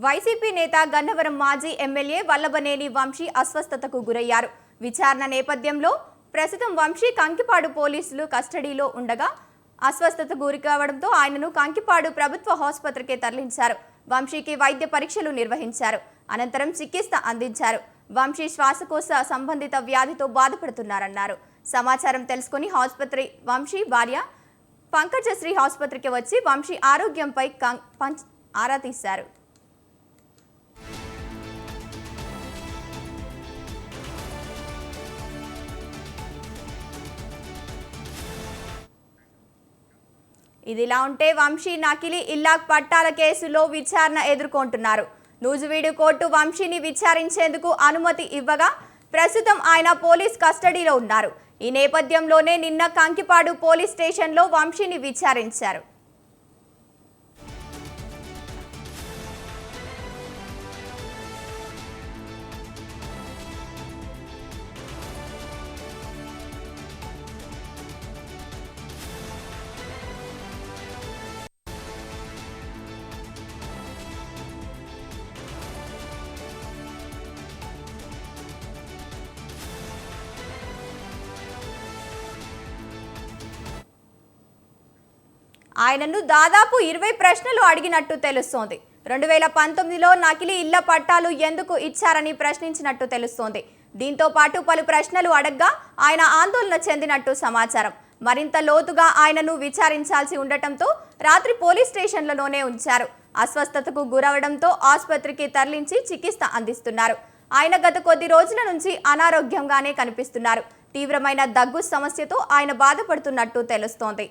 YCP నేత గన్నవరం మాజీ MLA Vallabhaneni Vamsi అస్వస్థతకు గురయ్యారు. విచారణ నేపథ్యంలో ప్రస్తుతం వంశీ కంకిపాడు పోలీసులు కస్టడీలో ఉండగా అస్వస్థతకు గురికావడంతో ఆయనను కంకిపాడు ప్రభుత్వ ఆసుపత్రికి తరలించారు. వంశీకి వైద్య పరీక్షలు నిర్వహించారు. అనంతరం చికిత్స అందించారు. వంశీ శ్వాసకోశ సంబంధిత వ్యాధితో బాధపడుతున్నారన్నారు. సమాచారం తెలుసుకుని ఆసుపత్రి వంశీ భార్య పంకజశ్రీ ఆసుపత్రికి వచ్చి వంశీ ఆరోగ్యంపై ఆరా తీశారు. ఇదిలా ఉంటే వంశీ నకిలీ ఇల్లాక్ పట్టాల కేసులో విచారణ ఎదుర్కొంటున్నారు. నూజివీడు కోర్టు వంశీని విచారించేందుకు అనుమతి ఇవ్వగా ప్రస్తుతం ఆయన పోలీస్ కస్టడీలో ఉన్నారు. ఈ నేపథ్యంలోనే నిన్న కంకిపాడు పోలీస్ స్టేషన్లో వంశీని విచారించారు. ఆయనను దాదాపు 20 ప్రశ్నలు అడిగినట్టు తెలుస్తోంది. 2019లో నకిలీ ఇళ్ల పట్టాలు ఎందుకు ఇచ్చారని ప్రశ్నించినట్టు తెలుస్తోంది. దీంతో పాటు పలు ప్రశ్నలు అడగ్గా ఆయన ఆందోళన చెందినట్టు సమాచారం. మరింత లోతుగా ఆయనను విచారించాల్సి ఉండటంతో రాత్రి పోలీస్ స్టేషన్లలోనే ఉంచారు. అస్వస్థతకు గురవడంతో ఆసుపత్రికి తరలించి చికిత్స అందిస్తున్నారు. ఆయన గత కొద్ది రోజుల నుంచి అనారోగ్యంగానే కనిపిస్తున్నారు. తీవ్రమైన దగ్గు సమస్యతో ఆయన బాధపడుతున్నట్టు తెలుస్తోంది.